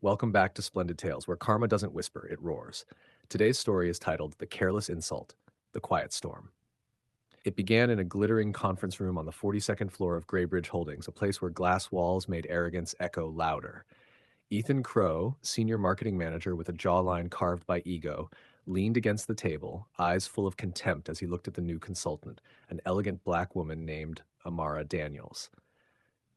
Welcome back to Splendid Tales, where karma doesn't whisper, it roars. Today's story is titled The Careless Insult, The Quiet Storm. It began in a glittering conference room on the 42nd floor of Graybridge Holdings, a place where glass walls made arrogance echo louder. Ethan Crow, senior marketing manager with a jawline carved by ego, leaned against the table, eyes full of contempt as he looked at the new consultant, an elegant black woman named Amara Daniels.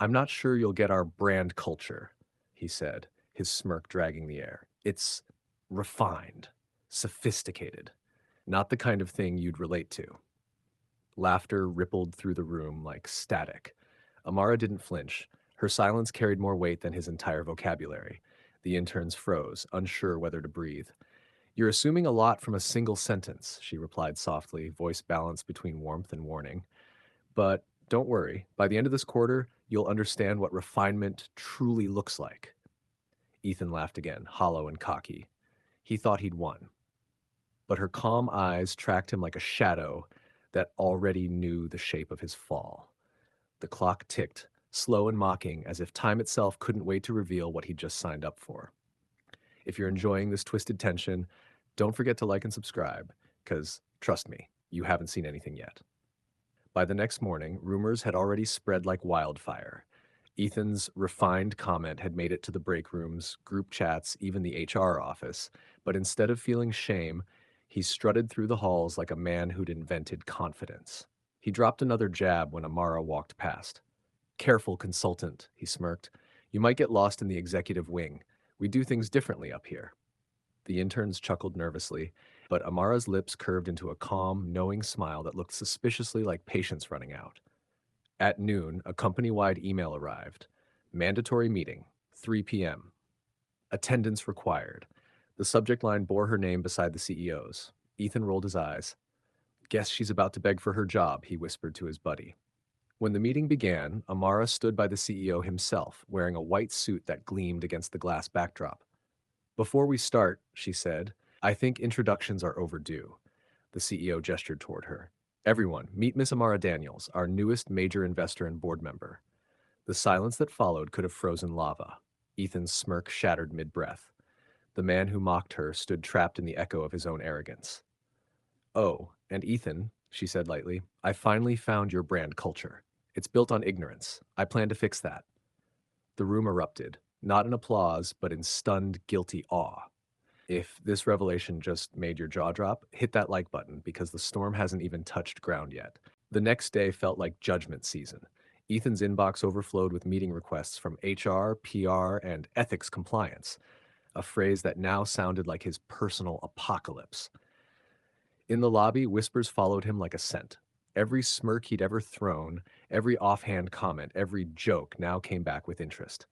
"I'm not sure you'll get our brand culture," he said, his smirk dragging the air. "It's refined, sophisticated, not the kind of thing you'd relate to." Laughter rippled through the room like static. Amara didn't flinch. Her silence carried more weight than his entire vocabulary. The interns froze, unsure whether to breathe. "You're assuming a lot from a single sentence," she replied softly, voice balanced between warmth and warning. "But don't worry, by the end of this quarter, you'll understand what refinement truly looks like." Ethan laughed again, hollow and cocky. He thought he'd won. But her calm eyes tracked him like a shadow that already knew the shape of his fall. The clock ticked, slow and mocking, as if time itself couldn't wait to reveal what he'd just signed up for. If you're enjoying this twisted tension, don't forget to like and subscribe, because, trust me, you haven't seen anything yet. By the next morning, rumors had already spread like wildfire. Ethan's refined comment had made it to the break rooms, group chats, even the HR office, but instead of feeling shame, he strutted through the halls like a man who'd invented confidence. He dropped another jab when Amara walked past. "Careful, consultant," he smirked. "You might get lost in the executive wing. We do things differently up here." The interns chuckled nervously, but Amara's lips curved into a calm, knowing smile that looked suspiciously like patience running out. At noon, a company-wide email arrived. "Mandatory meeting, 3 p.m. Attendance required." The subject line bore her name beside the CEO's. Ethan rolled his eyes. "Guess she's about to beg for her job," he whispered to his buddy. When the meeting began, Amara stood by the CEO himself, wearing a white suit that gleamed against the glass backdrop. "Before we start," she said, "I think introductions are overdue." The CEO gestured toward her. "Everyone, meet Miss Amara Daniels, our newest major investor and board member." The silence that followed could have frozen lava. Ethan's smirk shattered mid-breath. The man who mocked her stood trapped in the echo of his own arrogance. "Oh, and Ethan," she said lightly, "I finally found your brand culture. It's built on ignorance. I plan to fix that." The room erupted, not in applause, but in stunned, guilty awe. If this revelation just made your jaw drop, hit that like button because the storm hasn't even touched ground yet. The next day felt like judgment season. Ethan's inbox overflowed with meeting requests from HR, PR, and ethics compliance, a phrase that now sounded like his personal apocalypse. In the lobby, whispers followed him like a scent. Every smirk he'd ever thrown, every offhand comment, every joke now came back with interest.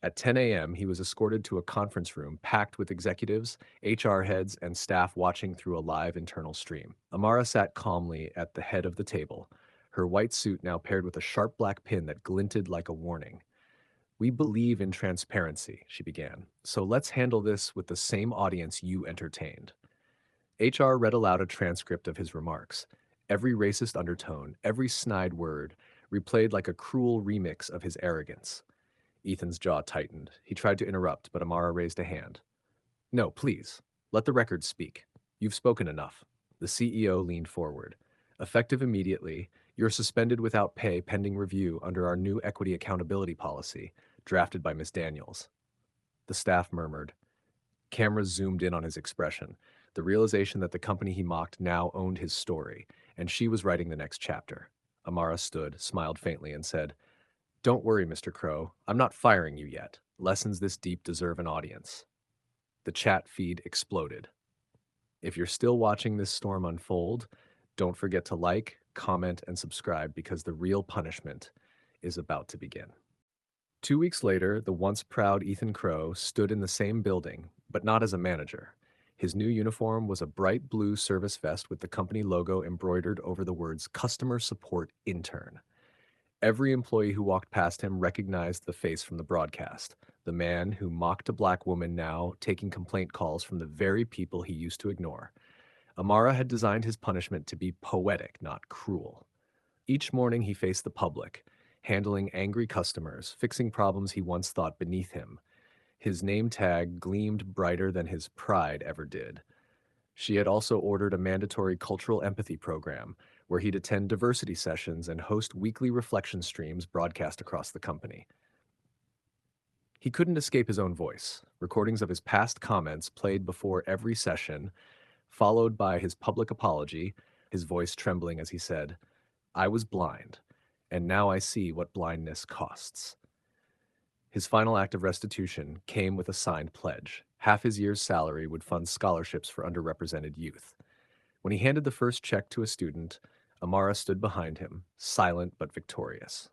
At 10 a.m., he was escorted to a conference room packed with executives, HR heads, and staff watching through a live internal stream. Amara sat calmly at the head of the table, her white suit now paired with a sharp black pin that glinted like a warning. "We believe in transparency," she began, "so let's handle this with the same audience you entertained." HR read aloud a transcript of his remarks. Every racist undertone, every snide word, replayed like a cruel remix of his arrogance. Ethan's jaw tightened. He tried to interrupt, but Amara raised a hand. "No, please. Let the record speak. You've spoken enough." The CEO leaned forward. "Effective immediately, you're suspended without pay pending review under our new equity accountability policy, drafted by Miss Daniels." The staff murmured. Cameras zoomed in on his expression, the realization that the company he mocked now owned his story, and she was writing the next chapter. Amara stood, smiled faintly, and said, "Don't worry, Mr. Crow. I'm not firing you yet. Lessons this deep deserve an audience." The chat feed exploded. If you're still watching this storm unfold, don't forget to like, comment, and subscribe because the real punishment is about to begin. 2 weeks later, the once proud Ethan Crow stood in the same building, but not as a manager. His new uniform was a bright blue service vest with the company logo embroidered over the words "Customer Support Intern." Every employee who walked past him recognized the face from the broadcast, the man who mocked a black woman now taking complaint calls from the very people he used to ignore. Amara had designed his punishment to be poetic, not cruel. Each morning he faced the public, handling angry customers, fixing problems he once thought beneath him. His name tag gleamed brighter than his pride ever did. She had also ordered a mandatory cultural empathy program where he'd attend diversity sessions and host weekly reflection streams broadcast across the company. He couldn't escape his own voice. Recordings of his past comments played before every session, followed by his public apology, his voice trembling as he said, "I was blind, and now I see what blindness costs." His final act of restitution came with a signed pledge. Half his year's salary would fund scholarships for underrepresented youth. When he handed the first check to a student, Amara stood behind him, silent but victorious.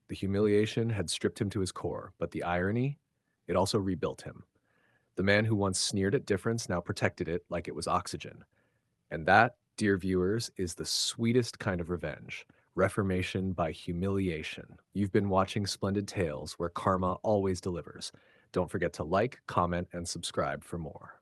The humiliation had stripped him to his core, but the irony, it also rebuilt him. The man who once sneered at difference now protected it like it was oxygen. And that, dear viewers, is the sweetest kind of revenge. Reformation by humiliation. You've been watching Splendid Tales, where karma always delivers. Don't forget to like, comment, and subscribe for more.